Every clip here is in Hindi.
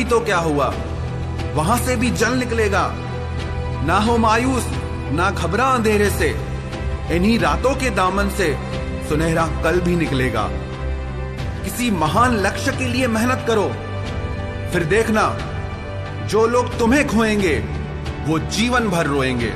तो क्या हुआ, वहां से भी जल निकलेगा। ना हो मायूस, ना घबरा अंधेरे से, इन्हीं रातों के दामन से सुनहरा कल भी निकलेगा। किसी महान लक्ष्य के लिए मेहनत करो, फिर देखना जो लोग तुम्हें खोएंगे वो जीवन भर रोएंगे।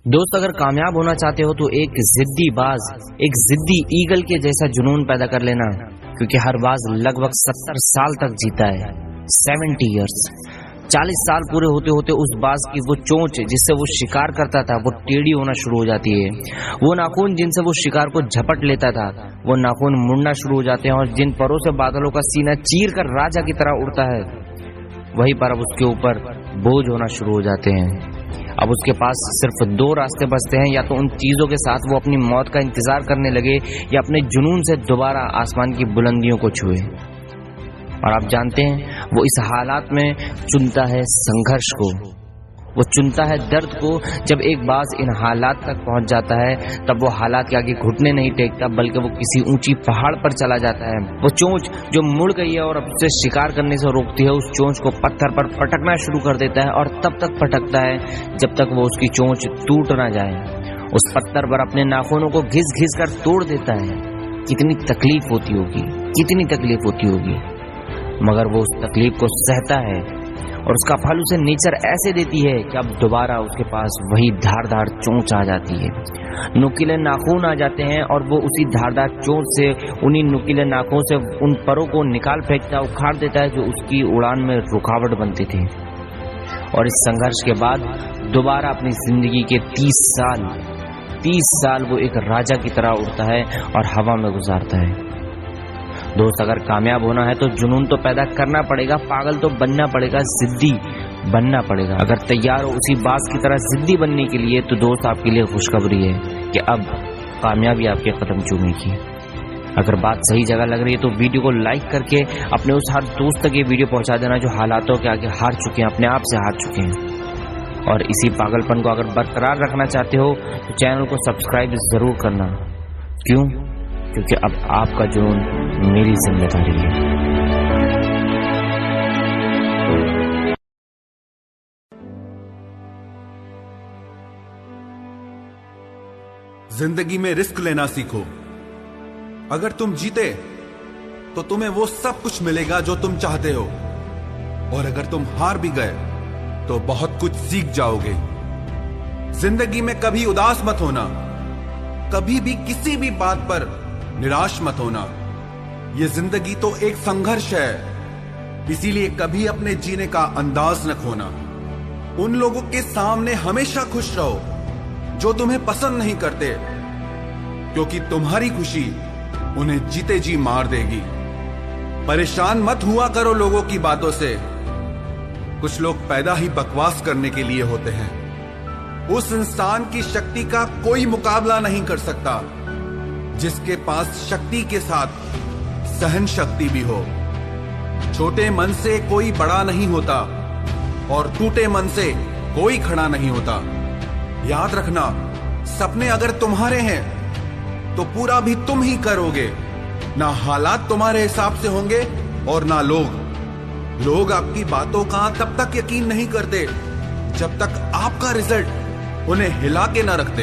दोस्त, अगर कामयाब होना चाहते हो तो एक जिद्दी बाज, एक जिद्दी ईगल के जैसा जुनून पैदा कर लेना, क्योंकि हर बाज लगभग 70 साल तक जीता है। 70 इयर्स, 40 साल पूरे होते होते उस बाज की वो चोंच जिससे वो शिकार करता था वो टेढ़ी होना शुरू हो जाती है। वो नाखून जिनसे वो शिकार को झपट लेता था वो नाखून मुड़ना शुरू हो जाते हैं, और जिन परों से बादलों का सीना चीर कर राजा की तरह उड़ता है वही पर अब उसके ऊपर बोझ होना शुरू हो जाते हैं। अब उसके पास सिर्फ 2 रास्ते बचते हैं, या तो उन चीजों के साथ वो अपनी मौत का इंतजार करने लगे या अपने जुनून से दोबारा आसमान की बुलंदियों को छुए। और आप जानते हैं वो इस हालात में चुनता है संघर्ष को, वो चुनता है दर्द को। जब एक बाज इन हालात तक पहुंच जाता है तब वो हालात के आगे घुटने नहीं टेकता, बल्कि वो किसी ऊंची पहाड़ पर चला जाता है। वो चोंच जो मुड़ गई है और अब उसे शिकार करने से रोकती है, उस चोंच को पत्थर पर पटकना शुरू कर देता है, और तब तक पटकता है जब तक वो उसकी चोंच टूट ना जाए। उस पत्थर पर अपने नाखूनों को घिस घिस कर तोड़ देता है। कितनी तकलीफ होती होगी, कितनी तकलीफ होती होगी, मगर वो उस तकलीफ को सहता है और उसका फल उसे नेचर ऐसे देती है कि अब दोबारा उसके पास वही धारदार चोंच आ जाती है, नुकीले नाखून आ जाते हैं, और वो उसी धारदार चोंच से, उन्हीं नुकीले नाखून से उन परों को निकाल फेंकता, उखाड़ देता है जो उसकी उड़ान में रुकावट बनते थे। और इस संघर्ष के बाद दोबारा अपनी जिंदगी के 30 साल वो एक राजा की तरह उड़ता है और हवा में गुजारता है। दोस्त, अगर कामयाब होना है तो जुनून तो पैदा करना पड़ेगा, पागल तो बनना पड़ेगा, जिद्दी बनना पड़ेगा। अगर तैयार हो उसी बाज की तरह जिद्दी बनने के लिए तो दोस्त आपके लिए खुशखबरी है कि अब कामयाबी आपके कदम चूमेगी। अगर बात सही जगह लग रही है तो वीडियो को लाइक करके अपने उस हर दोस्त तक ये वीडियो पहुंचा देना जो हालातों के आगे हार चुके हैं, अपने आप से हार चुके हैं। और इसी पागलपन को अगर बरकरार रखना चाहते हो तो चैनल को सब्सक्राइब जरूर करना। क्यों? क्योंकि अब आपका जुनून मेरी जिम्मेदारी है। जिंदगी में रिस्क लेना सीखो। अगर तुम जीते तो तुम्हें वो सब कुछ मिलेगा जो तुम चाहते हो, और अगर तुम हार भी गए तो बहुत कुछ सीख जाओगे। जिंदगी में कभी उदास मत होना, कभी भी किसी भी बात पर निराश मत होना। ये जिंदगी तो एक संघर्ष है, इसीलिए कभी अपने जीने का अंदाज न खोना। उन लोगों के सामने हमेशा खुश रहो जो तुम्हें पसंद नहीं करते, क्योंकि तुम्हारी खुशी उन्हें जीते जी मार देगी। परेशान मत हुआ करो लोगों की बातों से, कुछ लोग पैदा ही बकवास करने के लिए होते हैं। उस इंसान की शक्ति का कोई मुकाबला नहीं कर सकता जिसके पास शक्ति के साथ सहन शक्ति भी हो। छोटे मन से कोई बड़ा नहीं होता और टूटे मन से कोई खड़ा नहीं होता। याद रखना, सपने अगर तुम्हारे हैं तो पूरा भी तुम ही करोगे। ना हालात तुम्हारे हिसाब से होंगे और ना लोग आपकी बातों का तब तक यकीन नहीं करते जब तक आपका रिजल्ट उन्हें हिला के ना रखते।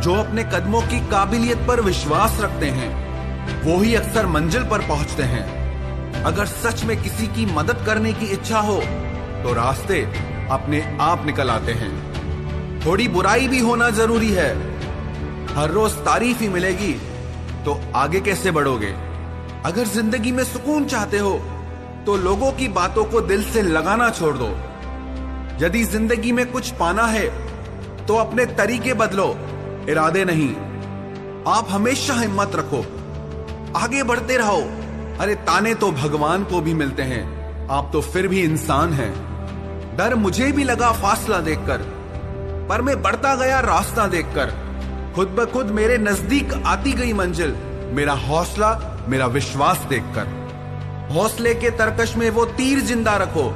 जो अपने कदमों की काबिलियत पर विश्वास रखते हैं वो ही अक्सर मंजिल पर पहुंचते हैं। अगर सच में किसी की मदद करने की इच्छा हो तो रास्ते अपने आप निकल आते हैं। थोड़ी बुराई भी होना जरूरी है। हर रोज तारीफ ही मिलेगी तो आगे कैसे बढ़ोगे? अगर जिंदगी में सुकून चाहते हो तो लोगों की बातों को दिल से लगाना छोड़ दो। यदि जिंदगी में कुछ पाना है तो अपने तरीके बदलो, इरादे नहीं। आप हमेशा हिम्मत रखो, आगे बढ़ते रहो। अरे ताने तो भगवान को भी मिलते हैं, आप तो फिर भी इंसान हैं। डर मुझे भी लगा फासला देखकर, पर मैं बढ़ता गया रास्ता देखकर। खुद ब खुद मेरे नजदीक आती गई मंजिल, मेरा हौसला, मेरा विश्वास देखकर। हौसले के तरकश में वो तीर जिंदा रखो।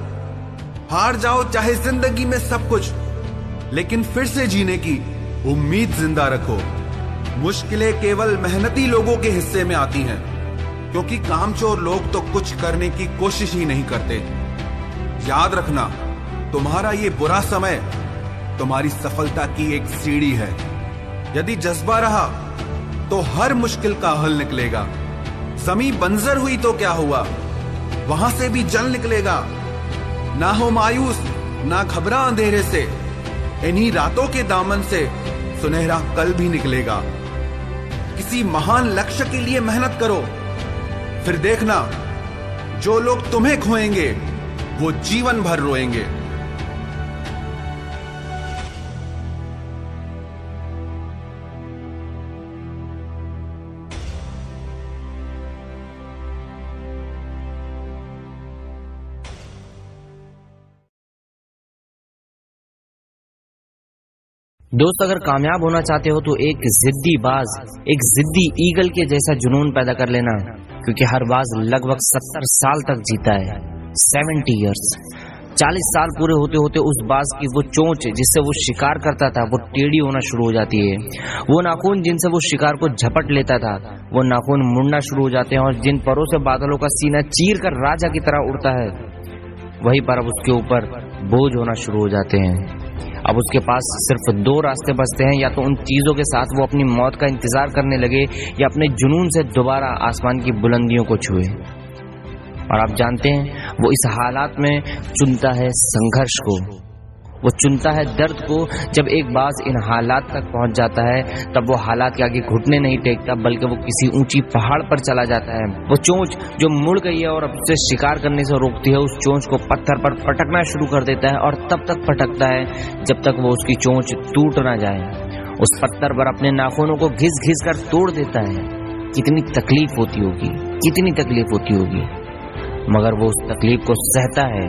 हार जाओ चाहे जिंदगी में सब कुछ, लेकिन फिर से जीने की उम्मीद जिंदा रखो। मुश्किलें केवल मेहनती लोगों के हिस्से में आती हैं, क्योंकि कामचोर लोग तो कुछ करने की कोशिश ही नहीं करते। याद रखना, तुम्हारा ये बुरा समय तुम्हारी सफलता की एक सीढ़ी है। यदि जज्बा रहा तो हर मुश्किल का हल निकलेगा। ज़मीं बंजर हुई तो क्या हुआ, वहां से भी जल निकलेगा। ना हो मायूस, ना घबरा अंधेरे से, इन्हीं रातों के दामन से सुनहरा कल भी निकलेगा। किसी महान लक्ष्य के लिए मेहनत करो, फिर देखना जो लोग तुम्हें खोएंगे वो जीवन भर रोएंगे। दोस्त, अगर कामयाब होना चाहते हो तो एक जिद्दी बाज, एक जिद्दी ईगल के जैसा जुनून पैदा कर लेना, क्योंकि हर बाज लगभग 70 साल तक जीता है। 70 इयर्स, 40 साल पूरे होते होते उस बाज की वो चोंच जिससे वो शिकार करता था वो टेढ़ी होना शुरू हो जाती है। वो नाखून जिनसे वो शिकार को झपट लेता था वो नाखून मुड़ना शुरू हो जाते हैं, और जिन परों से बादलों का सीना चीर कर राजा की तरह उड़ता है वही पर अब उसके ऊपर बोझ होना शुरू हो जाते हैं। अब उसके पास सिर्फ 2 रास्ते बचते हैं, या तो उन चीजों के साथ वो अपनी मौत का इंतजार करने लगे, या अपने जुनून से दोबारा आसमान की बुलंदियों को छुए। और आप जानते हैं वो इस हालात में चुनता है संघर्ष को, वो चुनता है दर्द को। जब एक बाज इन हालात तक पहुंच जाता है तब वो हालात के आगे घुटने नहीं टेकता, बल्कि वो किसी ऊंची पहाड़ पर चला जाता है। वो चोंच जो मुड़ गई है और अब उसे शिकार करने से रोकती है, उस चोंच को पत्थर पर पटकना शुरू कर देता है, और तब तक पटकता है जब तक वो उसकी चोंच टूट ना जाए। उस पत्थर पर अपने नाखूनों को घिस घिस कर तोड़ देता है। कितनी तकलीफ होती होगी, कितनी तकलीफ होती होगी, मगर वो उस तकलीफ को सहता है,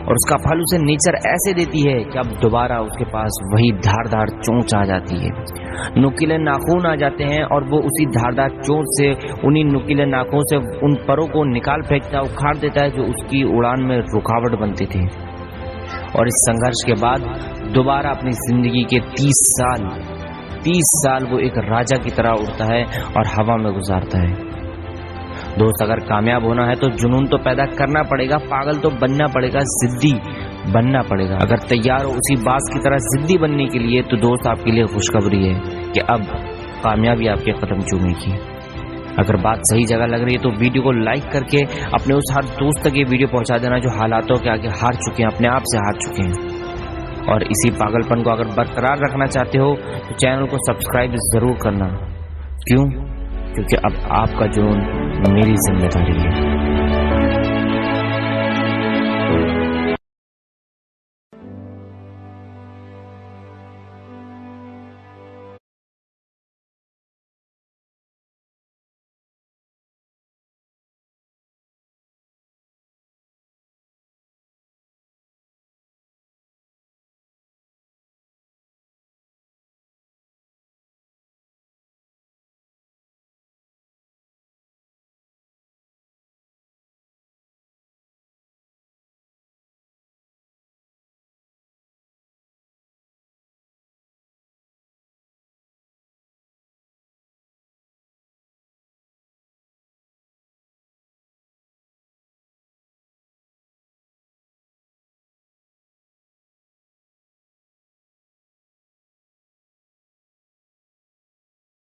और उसका फल उसे नेचर ऐसे देती है कि अब दोबारा उसके पास वही धारदार चोंच आ जाती है, नुकीले नाखून आ जाते हैं, और वो उसी धारदार चोंच से, उन्हीं नुकीले नाखून से उन परों को निकाल फेंकता है, उखाड़ देता है जो उसकी उड़ान में रुकावट बनती थी। और इस संघर्ष के बाद दोबारा अपनी जिंदगी के 30 साल वो एक राजा की तरह उड़ता है और हवा में गुजारता है। दोस्त, अगर कामयाब होना है तो जुनून तो पैदा करना पड़ेगा, पागल तो बनना पड़ेगा, जिद्दी बनना पड़ेगा। अगर तैयार हो उसी बाज की तरह जिद्दी बनने के लिए तो दोस्त आपके लिए खुशखबरी है कि अब कामयाबी आपके कदम चूमेगी। अगर बात सही जगह लग रही है तो वीडियो को लाइक करके अपने उस हर दोस्त तक ये वीडियो पहुंचा देना जो हालातों के आगे हार चुके हैं, अपने आप से हार चुके हैं। और इसी पागलपन को अगर बरकरार रखना चाहते हो तो चैनल को सब्सक्राइब जरूर करना। क्यों? क्योंकि अब आपका जुनून मेरी जिम्मेदारी है।